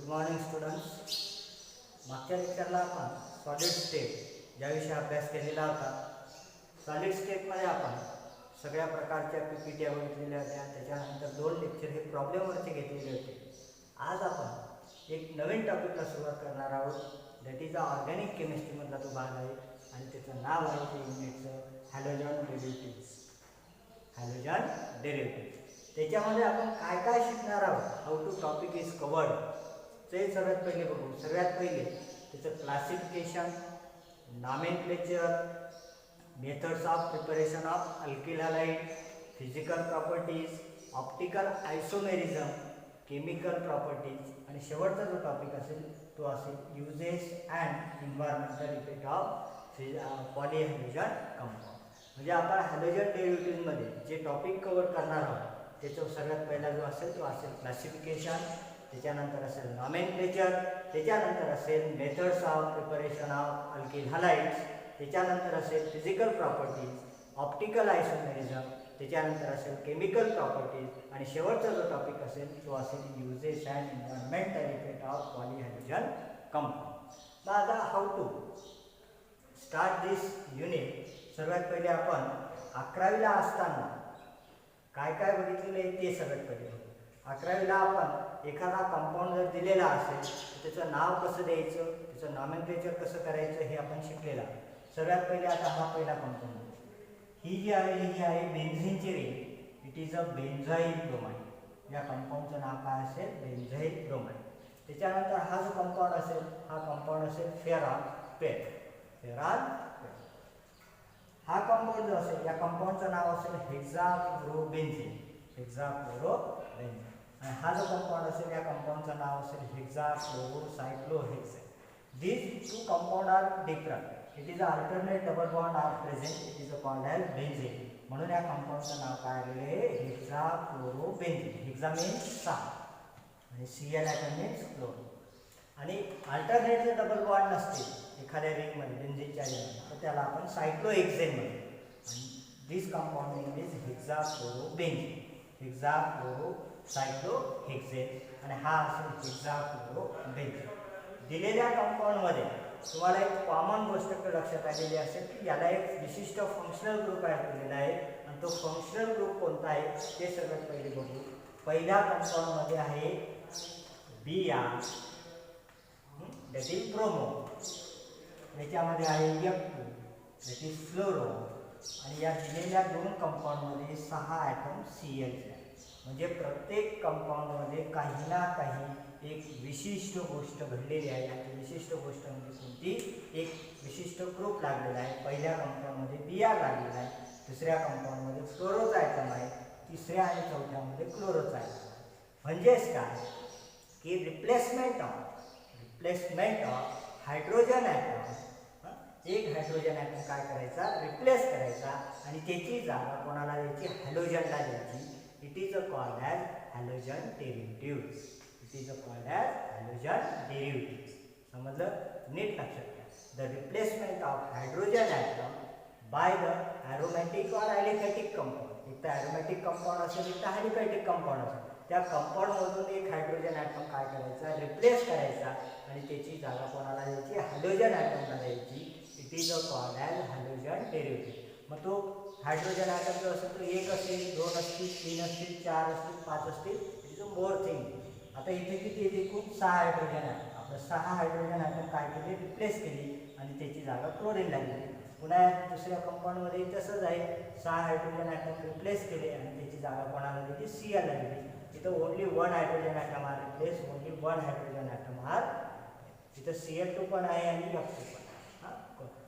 Morning students. मागच्या लेक्चरला आपण solid state ज्याविषयी अभ्यास केलेला होता. सॉलिड स्टेटमध्ये आपण सगळ्या प्रकारच्या PPT बघितलेल्या होत्या. त्याच्यानंतर 2 लेक्चर हे प्रॉब्लेमवरचे घेतलेले होते. आज आपण एक नवीन टॉपिकला सुरुवात करणार आहोत. दॅट इज ऑर्गॅनिक केमिस्ट्रीमधला तो भाग आहे आणि त्याचं नाव आहे ते युनिटचं हॅलोजन डेरिव्हेटिव्ह्ज. हॅलोजन डेरिव्हेटिव्ह्ज त्याच्यामध्ये आपण काय काय शिकणार आहोत, how to topic is covered ते सर्वात पहिले बघू. सगळ्यात पहिले त्याचं classification, nomenclature, methods of preparation of alkyl halide, physical properties, optical isomerism, chemical properties आणि शेवटचा जो टॉपिक असेल तो असेल uses and environmental effect of polyhalogen compound. म्हणजे आपण हॅलोजन डेरिव्हेटिव्हमध्ये जे टॉपिक कव्हर करणार आहोत त्याचा सगळ्यात पहिला जो असेल तो असेल क्लासिफिकेशन, त्याच्यानंतर असेल नॉमेनक्लेचर, त्याच्यानंतर असेल methods of preparation of alkyl halides, त्याच्यानंतर असेल फिजिकल प्रॉपर्टीज, ऑप्टिकल आयसोमेरिझम, त्याच्यानंतर असेल केमिकल प्रॉपर्टीज आणि शेवटचा जो टॉपिक असेल तो असेल uses and environmental effect of polyhalogen compound. तर आता how to start this unit. सर्वात पहिले आपण 11वीला असताना काय काय बघितलेलं आहे ते सर्वात पहिले बघू. 11वीला आपण एखादा कंपाऊंड जर दिलेला असेल तर त्याचं नाव कसं द्यायचं, त्याचं नॉमेनक्लेचर कसं करायचं हे आपण शिकलेलं आहे. सर्वात पहिले आता हा पहिला कंपाऊंड ही जी आहे ही आहे बेन्झीनची ring. It is a benzyl bromide. या कंपाऊंडचं नाव काय असेल, बेन्झाइल ब्रोमाइड. त्याच्यानंतर हा जो कंपाऊंड असेल हा कंपाऊंड असेल फेरॉन पेर. फेरॉन पेर हा कंपाऊंड जो असेल या कंपाऊंडचं नाव असेल हेक्साफ्लोरोबेन्झीन. हेक्साफ्लोरोबेन्झीन. आणि हा जो कंपाऊंड असेल या कंपाऊंडचं नाव असेल हेक्साफ्लोरोसायक्लोहेक्सेन. These two compounds are different. It is an alternate double bond are present. It is called as benzene. म्हणून या कंपाऊंडचं नाव काय आलेलं आहे, हेक्साफ्लोरोबेन्झीन. हेक्सा मीन्स 6 आणि Cl ॲटम मीन्स फ्लोरो. आणि अल्टरनेट जर डबल बॉन्ड नसतील एखाद्या रिंगमध्ये बेन्झीनच्या रिंगमध्ये तर त्याला आपण सायक्लोहेक्सेन म्हणतो. आणि दिस कंपाऊंड नेम इज हेक्साफ्लोरोबेन्झीन. हेक्साफ्लोरोसायक्लोहेक्सेन आणि हा असेल हेक्साफ्लोरोबेन्झीन. दिलेल्या कंपाऊंडमध्ये तुम्हाला एक कॉमन गोष्ट लक्षात आलेली असेल की याला एक विशिष्ट फंक्शनल ग्रुप ॲड केलेला आहे आणि तो फंक्शनल ग्रुप कोणता आहे ते सर्वात पहिले बघू. पहिल्या कंपाऊंडमध्ये आहे Br, दॅट इज ब्रोमो. याच्यामध्ये आहे F2, दॅट इज फ्लोरो. आणि या दिलेल्या 2 कंपाऊंडमध्ये 6 ॲटम Cl. म्हणजे प्रत्येक कंपाऊंडमध्ये काही ना काही एक विशिष्ट गोष्ट घडलेली आहे. आणि विशिष्ट गोष्ट म्हणजे कोणती, एक विशिष्ट ग्रुप लागलेला आहे. पहिल्या कंपाऊंडमध्ये Br लागलेला आहे, दुसऱ्या कंपाऊंडमध्ये फ्लोरोचा ॲटम आहे, तिसऱ्या आणि चौथ्यामध्ये क्लोरोचा ॲटम आहे. म्हणजेच काय की रिप्लेसमेंट ऑफ हायड्रोजन ॲटम. एक हायड्रोजन ॲटम काय करायचा, रिप्लेस करायचा आणि त्याची जागा कोणाला द्यायची, हॅलोजनला द्यायची. It is called as halogen derivatives. It is called as halogen derivatives. समजलं, नीट लक्षात घ्या. The replacement of hydrogen atom by the aromatic or aliphatic compound. एक तर ॲरोमॅटिक कंपाऊंड असेल एक तर ॲलिफॅटिक कंपाऊंड असेल. त्या कंपाऊंडमधून एक हायड्रोजन ॲटम काय करायचा, रिप्लेस करायचा आणि त्याची जागा कोणाला द्यायची, हॅलोजन ॲटमला द्यायची. It is called as halogen derivative. मग तो हायड्रोजन ॲटम जो असेल तो 1 असेल, 2 असतील, 3 असतील, 4 असतील, 5 असतील. It is a more thing. आता इथे किती येते, खूप 6 हायड्रोजन ॲटम. आपलं 6 हायड्रोजन ॲटम काय केले, रिप्लेस केली आणि त्याची जागा क्लोरीन लागली. पुन्हा दुसऱ्या कंपाऊंडमध्ये तसंच आहे, 6 हायड्रोजन ॲटम रिप्लेस केले आणि त्याची जागा कोणाला दिली, Cl ला दिली. इथं only 1 hydrogen atom are replace, only 1 hydrogen atom are. इथं Cl2 पण आहे आणि F2 पण.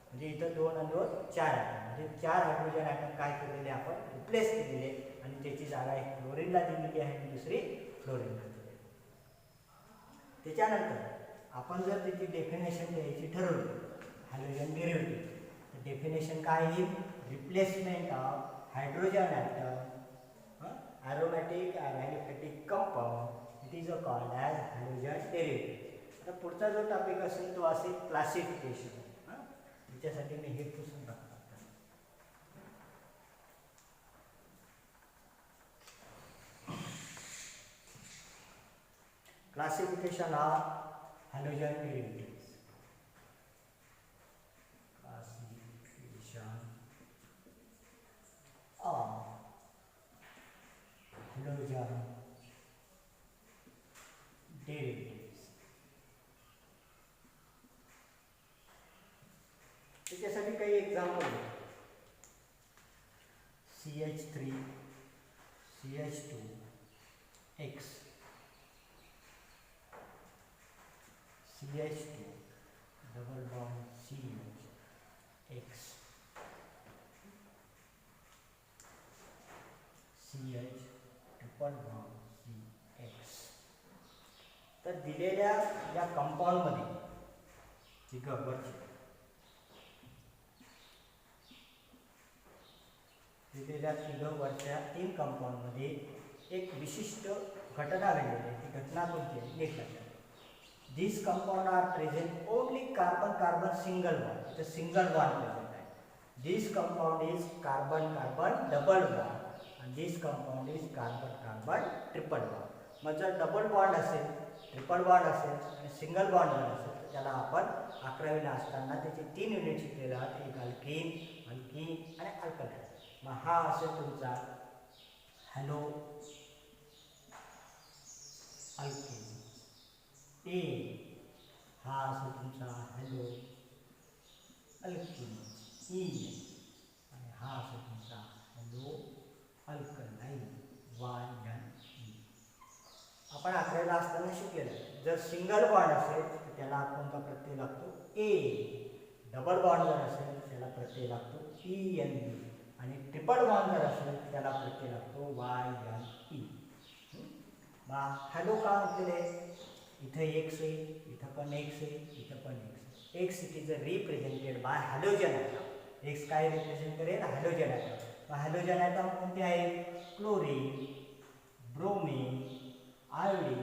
म्हणजे इथं 2 आणि 2 4 ॲटम. म्हणजे 4 हायड्रोजन ॲटम काय केलेले आपण, रिप्लेस केलेले आणि त्याची जागा एक क्लोरीनला दिलेली आहे आणि दुसरी फ्लोरीनला दिलेली. त्याच्यानंतर आपण जर त्याची डेफिनेशन द्यायची ठरवली हॅलोजन डेरिव्हेटिव्ह तर डेफिनेशन काय येईल, replacement of hydrogen atom aromatic or aliphatic compound. It is called as halogen derivative. आता पुढचा जो टॉपिक असेल तो असेल क्लासिफिकेशन. त्याच्यासाठी मी हे पुसून टाकतो. classification of halogen derivatives. Classification of halogen derivatives. त्याच्यासाठी काही example CH3 CH2X CH2 double bond CH CH triple bond CX. तर दिलेल्या या कंपाऊंड मध्ये जी गब्बरची दिलेल्या तिघवरच्या 3 कंपाऊंड मध्ये एक विशिष्ट घटना घडलेली आहे. ती घटना कोणती आहे? नीट लक्षात. These compound are present only carbon carbon single bond. It's a single bond present. This compound is carbon carbon double bond and this compound is carbon carbon triple bond. मग जर डबल बॉन्ड असेल, triple bond असेल आणि single bond जर असेल तर त्याला आपण 11वीला असताना त्याचे 3 युनिट शिकलेले आहात. एक अल्कीन, अल्कीन आणि अल्कलाईन. मग हा असेल तुमचा हॅलो अल्कीन. ए हा असेल तुमचा हॅलो अल्कीन. ई आणि हा असेल तुमचा हॅलो अल्कलाईन. आपण 11वीला असताना शिकलेलं आहे. जर सिंगल बॉन्ड असेल तर त्याला कोणता प्रत्यय लागतो? ए. डबल बॉन्ड जर असेल तर त्याला प्रत्यय लागतो EN. आणि ट्रिपल बॉन्ड जर असेल तर त्याला प्रत्यय लागतो YNE. हॅलो का म्हटलेले? इथे एक्स आहे, इथं पण एक्स आहे, इथं पण X. X it is represented by halogen atom. X काय रिप्रेझेंट करेल? Halogen atom. मग हॅलोजन ॲटम कोणते आहेत? क्लोरीन, ब्रोमीन, आयोडीन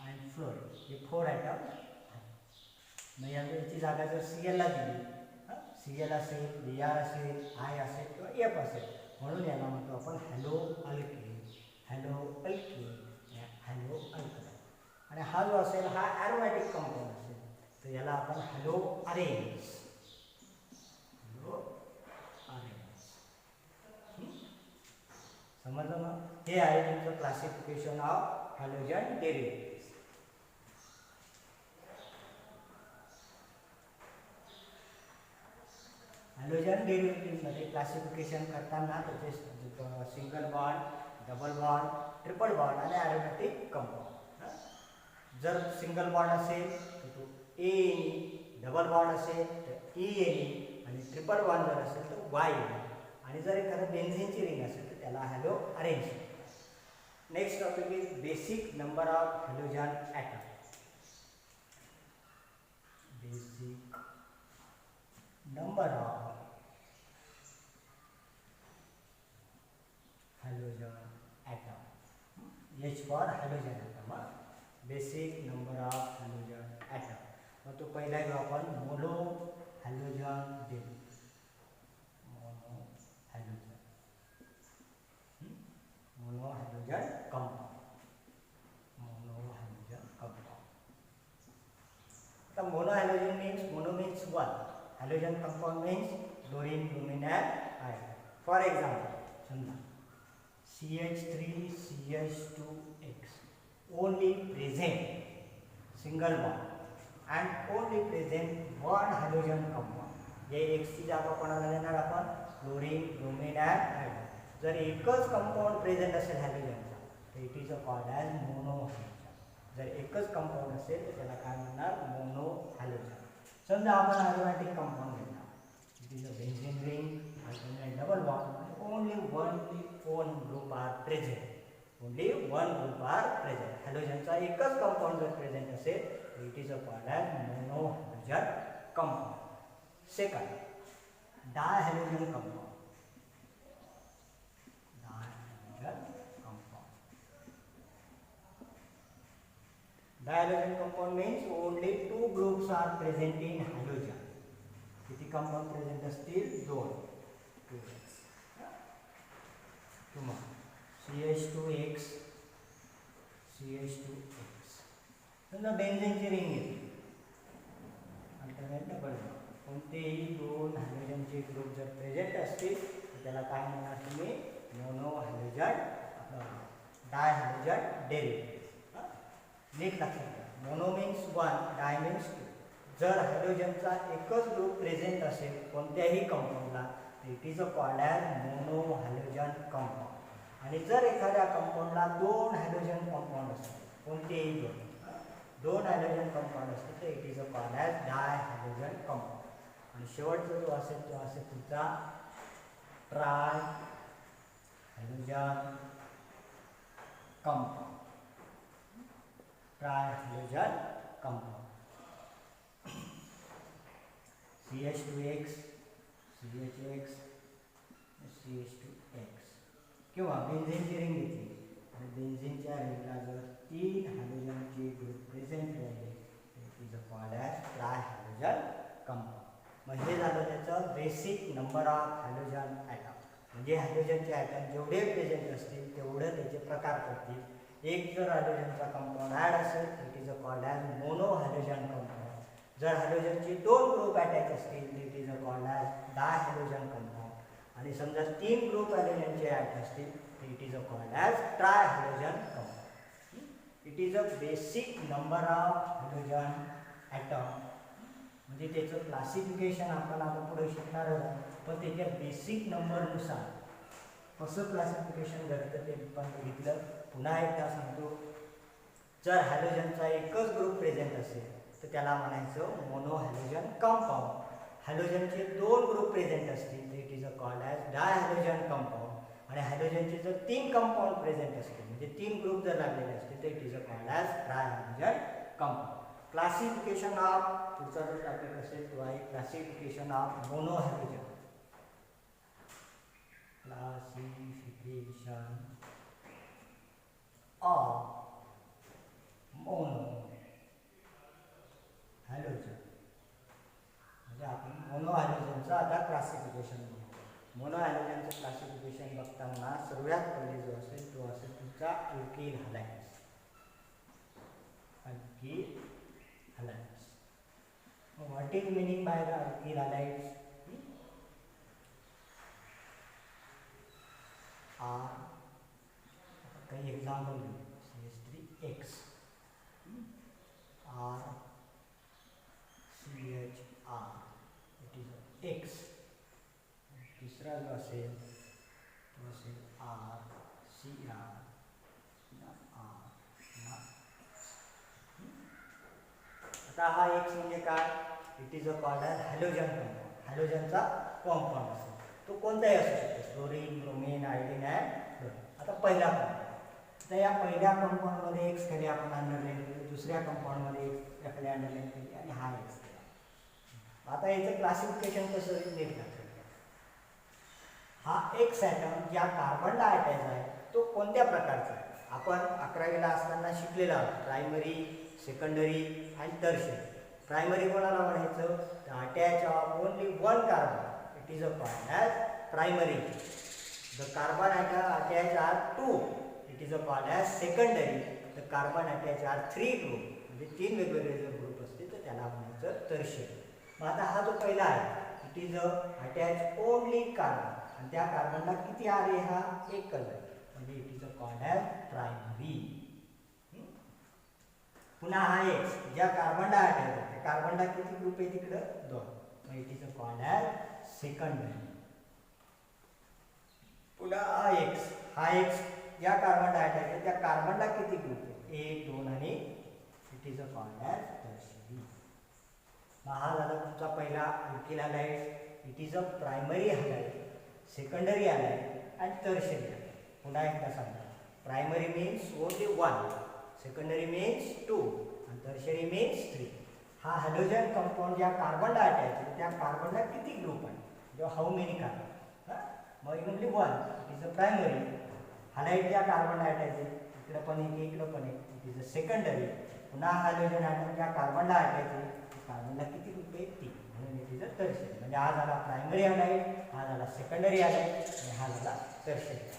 आणि फ्लोरीन. हे 4 ॲटम आहेत. मग याची जागा जर Cl ला दिली, Cl असेल, Br असेल, I असेल किंवा F असेल, म्हणून याला म्हणतो आपण hello alkyne, hello alkyne, hello alkaline. आणि हा जो असेल हा ॲरोमॅटिक कंपाऊंड असेल तर याला आपण हॅलो अरेन्ज, हॅलो अरेन्ज. समजलं मग? हे आहे तुमचं classification of halogen derivatives. Halogen derivative मध्ये क्लासिफिकेशन करताना त्याचे single bond, double bond, triple bond आणि ॲरोमॅटिक कंपाऊंड. जर सिंगल बॉन्ड असेल तर तो ANE, डबल बॉन्ड असेल तर ENE आणि ट्रिपल बॉन्ड जर असेल तर YNE. आणि जर एखादा बेन्झीनची रिंग असेल तर त्याला haloarenes. Next topic is basic number of halogen atom. Basic number of halogen atom. H for halogen atom. Basic number of halogen atom. मग तो पहिला घेऊ आपण mono halogen derivative. Mono halogen, mono halogen compound, mono halogen compound. आता mono halogen means 1. Halogen compound means chlorine, bromine and iodine. For example, समजा CH3CH2X only present single bond and only present one halogen compound. ये X ची जागा कोणाला देणार आपण? Chlorine, bromine and iodine. जर एकच कंपाऊंड प्रेझेंट असेल हॅलोजनचा तर it is called as mono halogen. जर एकच कंपाऊंड असेल तर त्याला काय म्हणणार? Mono halogen. समजा आपण ॲरोमॅटिक कंपाऊंड घेतला. It is a benzene ring and double bond. Only one group are present. Only one group are present. हॅलोजनचा एकच कंपाऊंड जर प्रेझेंट असेल तर it is a called as mono halogen compound. Second, dihalogen compound. Dihalogen compound means only 2 groups are present in halogen. किती compound present असतील? 2. CH2X, CH2X समजा बेन्झीनची ring घेतली, alternate double bond, कोणतेही दोन हायड्रोजनचे ग्रुप जर प्रेझेंट असतील तर त्याला काय म्हणणार तुम्ही? Mono hydrogen di hydrogen derivative. नीट लक्षात घ्या. Mono means one, di means two. जर हायड्रोजनचा एकच ग्रुप प्रेझेंट असेल कोणत्याही कंपाऊंडला तर it is called as mono hydrogen compound. आणि जर एखाद्या कंपाऊंडला दोन हायड्रोजन कंपाऊंड असतील, कोणतेही दोन हायड्रोजन कंपाऊंड असतील तर it is called as di hydrogen compound. आणि शेवटचा जो असेल तो असेल तुमचा tri hydrogen compound. Tri hydrogen compound. CH2X, CHX, CH2X. किंवा बेन्झीनची रिंग घेतली आणि बेन्झीनच्या रिंगला जर तीन हायड्रोजनचे ग्रुप प्रेझेंट राहिले तर it is called as tri hydrogen compound. मग हे झालं त्याचं basic number of hydrogen atom. म्हणजे हायड्रोजनचे ॲटम जेवढे प्रेझेंट असतील तेवढं त्याचे प्रकार पडतील. एक जर हायड्रोजनचा कंपाऊंड ॲड असेल तर it is called as mono hydrogen compound. जर हायड्रोजनचे दोन ग्रुप अटॅच असतील तर it is called as di hydrogen compound. आणि समजा तीन ग्रुप हायड्रोजनचे ॲड असतील तर it is called as tri hydrogen compound. It is a basic number of hydrogen atom. म्हणजे त्याचं क्लासिफिकेशन आपण आता पुढे शिकणार आहोत, पण त्याच्या बेसिक नंबरनुसार कसं क्लासिफिकेशन घडतं ते पण बघितलं. पुन्हा एकदा सांगतो, जर हायड्रोजनचा एकच ग्रुप प्रेझेंट असेल तर त्याला म्हणायचं मोनो हायड्रोजन कंपाऊंड. हायड्रोजनचे दोन ग्रुप प्रेझेंट असतील तर it is called as di hydrogen compound. आणि हायड्रोजनचे जर तीन कंपाऊंड प्रेझेंट असतील म्हणजे तीन ग्रुप जर लागलेले असतील तर it is called as tri hydrogen compound. Classification of पुढचा जो टॉपिक असेल तो आहे classification of mono hydrogen. Classification of mono hydrogen. म्हणजे आपण मोनो हायड्रोजनचं आता क्लासिफिकेशन बघू. मोनो हायड्रोजनचं क्लासिफिकेशन बघताना सर्वात पहिले जो असेल तो असेल तुमचा alkyl halides. Alkyl halides. What is meaning by the alkyl halides? काही एक्झाम्पल घेऊ. CH3X, R CHR, it is X. तिसरा जो असेल तो असेल R CR, आता हा X म्हणजे काय? It is a called as halogen compound. हॅलोजनचा कंपाऊंड असेल तो कोणताही असू शकतो, fluorine, bromine, iodine and fluorine. आता पहिला कंपाऊंड, तर या पहिल्या कंपाऊंडमध्ये X खाली आपण अंडरलाईन केली, दुसऱ्या कंपाऊंडमध्ये X खाली अंडरलाईन केली आणि हा X केला. आता याचं क्लासिफिकेशन कसं नीट लक्षात घ्या. हा X ॲटम ज्या कार्बनला अटॅच आहे तो कोणत्या प्रकारचा आहे? आपण 11वीला असताना शिकलेला आहोत, primary, secondary and tertiary. Primary कोणाला म्हणायचं? तर attach of only one carbon, it is a called as primary. The carbon attach are two, it is a called as secondary. The carbon attach are three group, म्हणजे तीन वेगवेगळे जर group असतील तर त्याला म्हणायचं टर्शियरी. मग आता हा जो पहिला आहे it is a attach only carbon, आणि त्या कार्बनला किती आर आहे? हा एकच आहे, म्हणजे it is a called as primary. पुन्हा हा X ज्या कार्बनला अटॅच आहे त्या कार्बनला किती ग्रुप आहे? तिकडं दोन, मग it is a called as secondary. पुन्हा हा X ज्या कार्बनला अटॅच आहे त्या कार्बनला किती ग्रुप आहे? एक, दोन आणि it is a called as tertiary. मग हा झाला तुमचा पहिला alkyl halide. It is a primary halide, secondary halide and tertiary halide. पुन्हा एकदा सांगा, primary means only one, secondary means two आणि टर्शियरी मीन्स थ्री. हा हॅलोजन कंपाऊंड ज्या कार्बनला अटॅच आहे त्या कार्बनला किती ग्रुप आहे? किंवा हाऊ मेनी कार्बन? मग only one, it is a primary. Halide ज्या कार्बनला अटॅच आहे इकडं पण एक, इकडं पण एक, इट इज अ सेकंडरी. पुन्हा हॅलोजन ॲटम ज्या कार्बनला अटॅच आहे कार्बनला किती ग्रुप आहे? तीन, म्हणून इट इज अ टर्शियरी. म्हणजे हा झाला प्रायमरी हॅलाइड, हा झाला सेकंडरी हॅलाइड आणि हा झाला टर्शियरी.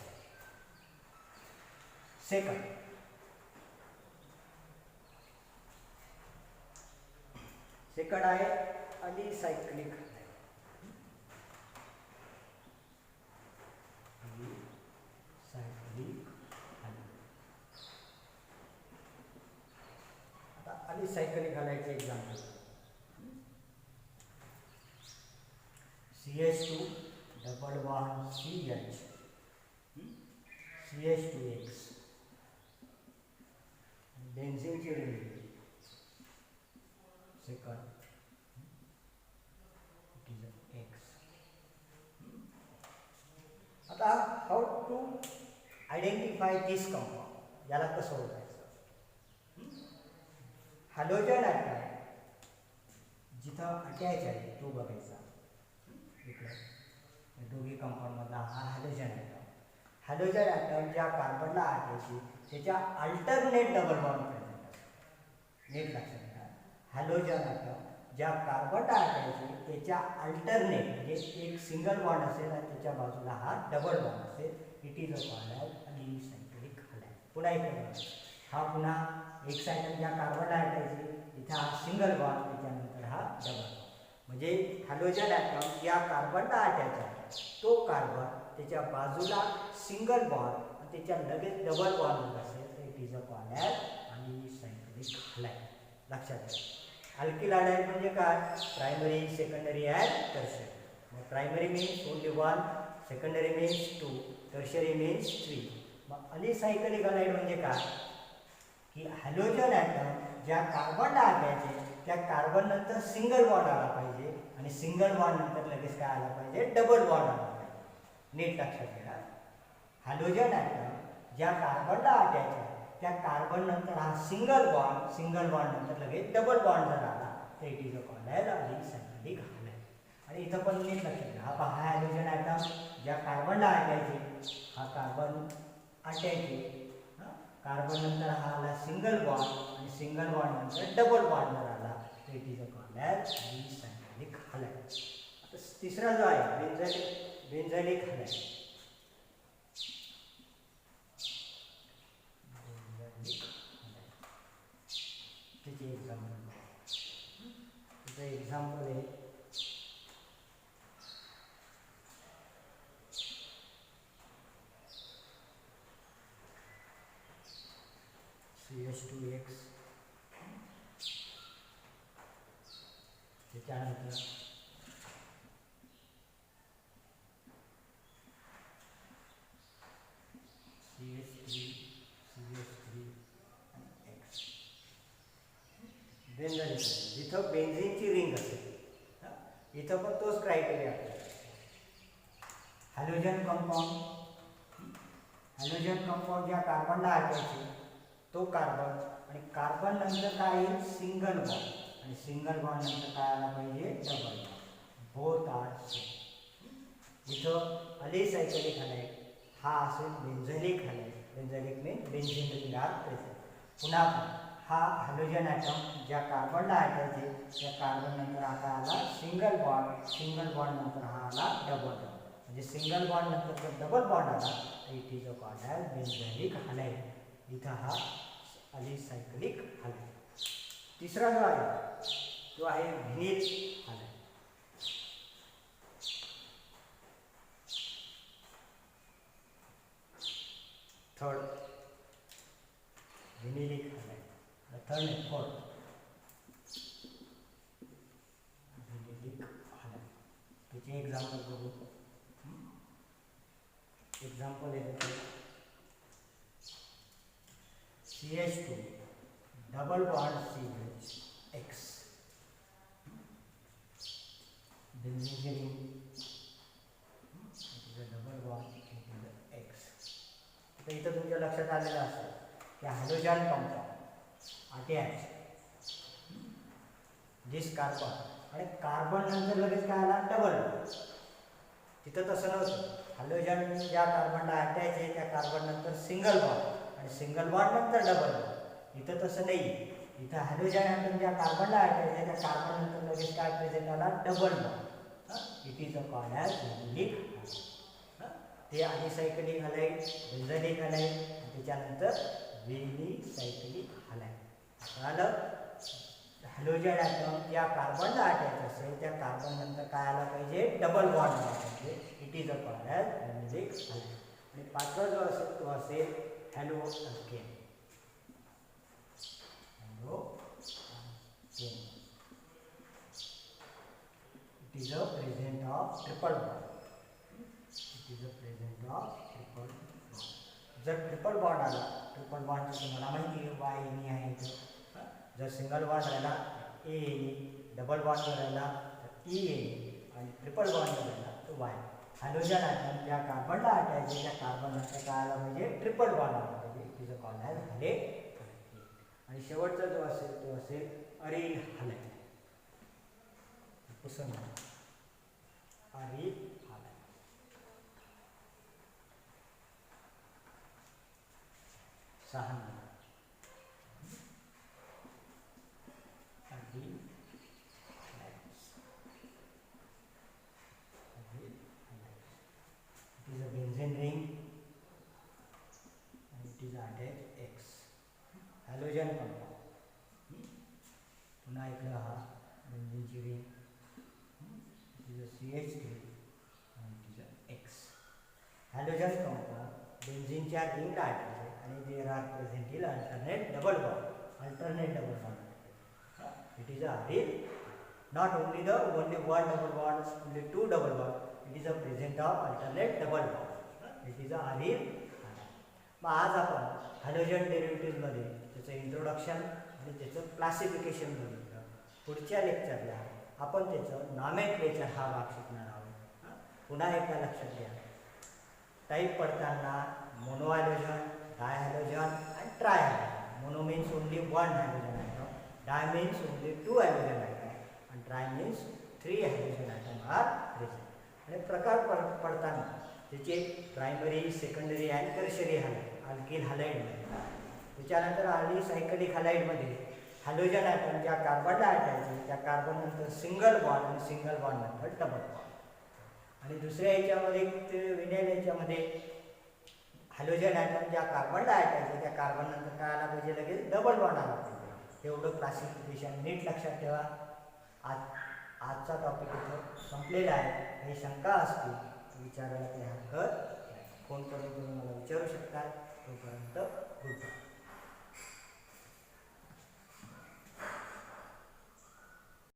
सेकंड, सेकंड आहे अलिसायक्लिक हॅलाइड. Alicyclic halide. आता अलिसायक्लिक हॅलाइडचे example CH2 double bond CH CH2X बेन्झीनची ring second it is X. आता how to identify this compound, याला कसं ओळखायचं. हॅलोजन ॲटम जिथं अटॅच आहे तो बघायचा. इकडे दोघी कंपाऊंडमधला हा हॅलोजन ॲटम. हॅलोजन ॲटम ज्या कार्बनला अटॅच त्याच्या अल्टरनेट डबल बॉन्ड प्रेझेंट असतात. नीट लक्षात घ्या. हॅलोजन ॲटम ज्या कार्बनला अटॅच त्याच्या अल्टरनेट म्हणजे एक सिंगल बॉन्ड असेल आणि त्याच्या बाजूला हा डबल बॉन्ड असेल. It is a called alicyclic halide. पुन्हा इकडे हा पुन्हा एक सायकल ज्या कार्बनला अटॅच इथे हा सिंगल बॉन्ड, त्याच्यानंतर हा डबल बॉन्ड. म्हणजे हॅलोजन ॲटम या कार्बनला अटॅच आहे, तो कार्बन त्याच्या बाजूला सिंगल बॉन्ड आणि त्याच्या लगेच डबल बॉन्ड असेल तर it is a called alicyclic halide. लक्षात घ्या. अल्किल हॅलाइड म्हणजे काय? Primary, secondary and tertiary. मग primary means only one, secondary means two, tertiary means three. मग अलिसायक्लिक हॅलाइड म्हणजे काय की हॅलोजन ॲटम ज्या कार्बनला अटॅच आहे त्या कार्बन नंतर सिंगल बॉन्ड आला पाहिजे आणि सिंगल बॉन्ड नंतर लगेच काय आला पाहिजे? डबल बॉन्ड आला पाहिजे. नीट लक्षात घ्या. हॅलोजन ॲटम ज्या कार्बनला अटॅच आहे त्या कार्बन नंतर हा सिंगल बॉन्ड नंतर लगेच डबल बॉन्ड जर आला तर it is a called alicyclic halide. आणि इथं पण नीट लक्षात घ्या. हा पहा हॅलोजन ॲटम ज्या कार्बनला अटॅच आहे, हा कार्बन अटॅच आहे, कार्बन नंतर हा आला सिंगल बॉन्ड आणि सिंगल बॉन्ड नंतर डबल बॉन्ड जर आला तर it is a called alicyclic halide. आता तिसरा जो आहे बेन्झाइलिक हॅलाइड. त्याचे एक्झाम्पल त्याचं एक्झाम्पल आहे CH2X. त्याच्यानंतर CH3 आणि X. बेन्झाइलिक जिथं बेन्झीनची रिंग असेल इथं पण तोच क्रायटेरिया आहे. हॅलोजन कंपाऊंड ज्या कार्बनला अटॅच आहे तो कार्बन आणि कार्बन नंतर काय येईल? सिंगल बॉन्ड आणि सिंगल बॉन्ड नंतर काय आला पाहिजे? Double bond. Both are same. इथं अलिसायक्लिक हॅलाइड हा असेल benzylic halide. Benzylic means benzene ring are present. पुन्हा हा हॅलोजन ॲटम ज्या कार्बनला अटॅच आहे त्या कार्बन नंतर हा काय आला? सिंगल बॉन्ड नंतर हा आला डबल बॉन्ड. म्हणजे सिंगल बॉन्ड नंतर जर डबल बॉन्ड आला तर it is a called benzylic halide. इथं हा अलिसायक्लिक हॅलाइड. तिसरा जो आहे तो आहे vinyl halide. Third vinylic halide. Third नाही, फोर्थ व्हिनिलिक हॅलाइड. त्याचे एक्झाम्पल बघू. एक्झाम्पल आहे CH2 double bond CH X benzene ring double bond X. तर इथं तुमच्या लक्षात आलेलं असेल की halogen compound attach this carbon आणि कार्बन नंतर लगेच काय आला? डबल. तिथं तसं नव्हतं. हॅलोजन ज्या कार्बनला अटॅच आहे त्या कार्बन नंतर सिंगल बॉन्ड आणि सिंगल बॉन्ड नंतर डबल बॉन्ड. इथं तसं नाही. इथं हॅलोजन ॲटम ज्या कार्बनला अटॅच आहे त्या कार्बन नंतर लगेच काय प्रेझेंट आला? Double bond. It is a called vinylic halide. ते अलिसायक्लिक हॅलाइड, बेन्झाइलिक हॅलाइड आणि त्याच्यानंतर व्हिनिसायक्लिक हॅलाइड. आलं. हॅलोजन ॲटम या कार्बनला अटॅच असेल त्या कार्बन नंतर काय आला पाहिजे डबल बॉन्ड आला पाहिजे. It is a called as हॅलोनिक हॅलाइड. आणि पाचवा जो असेल तो असेल halo alkane. Halo alkane. It is a present of triple bond. It is a present of triple bond. जर ट्रिपल बॉन्ड आला, ट्रिपल बॉन्डचं तुम्हाला माहिती आहे वाय एन आहे इथं. जर सिंगल बॉन्ड राहिला ए एन, डबल बॉन्ड राहिला तर ई एन, आणि ट्रिपल बॉन्ड राहिला तर वाय. हॅलोजन ॲटम ज्या कार्बनला अटॅच आहे त्या कार्बन नंतर काय आला म्हणजे ट्रिपल बॉन्ड आला पाहिजे. तिचं कॉल आहे हॅलेट. आणि शेवटचा जो असेल तो असेल अरिल हॅलाइड. पुसून अरिल हॅलाइड. सहा It is a benzene ring and it is attached X. Halogen compound. पुन्हा इकडं हा बेंझिनची ring. It is a CH3 and it is a X. Halogen compound बेंझिनच्या रिंगला अटॅच आहे आणि there are present in alternate double bond. Alternate double bond. It is a real, not only only one double bond, only two double bond. It is a present of alternate double bond. It is a real. मग आज आपण halogen डेरिव्हेटिव्हमध्ये त्याचं introduction आणि त्याचं classification बघितलं. पुढच्या लेक्चरला आपण त्याचं नॉमेनक्लेचर हा भाग शिकणार आहोत. पुन्हा एकदा लक्षात घ्या, टाईप पडताना मोनो हॅलोजन, डाय हॅलोजन आणि tri halogen. Mono means only one halogen atom, di means only two halogen atom, आणि tri means three halogen atom are present. आणि प्रकार पडताना त्याचे primary, secondary and tertiary halide, alkyl हॅलाइडमध्ये. त्याच्यानंतर आली cyclic हॅलाइडमध्ये halogen item ज्या कार्बनला अटॅच आहे त्या कार्बन नंतर सिंगल बॉन्ड आणि सिंगल बॉन्ड नंतर डबल बॉन्ड. आणि दुसऱ्या ह्याच्यामध्ये विनेल ह्याच्यामध्ये हॅलोजन ॲटम ज्या कार्बनला अटॅच आहे त्या कार्बन नंतर काय आला पाहिजे लगेच डबल बॉन्ड आला पाहिजे. एवढं क्लासिफिकेशन नीट लक्षात ठेवा. आजचा टॉपिक इथं संपलेला आहे. काही शंका असतील विचारायला काही हरकत नाही. फोन करून तुम्ही मला विचारू शकता. तोपर्यंत गुड बाय.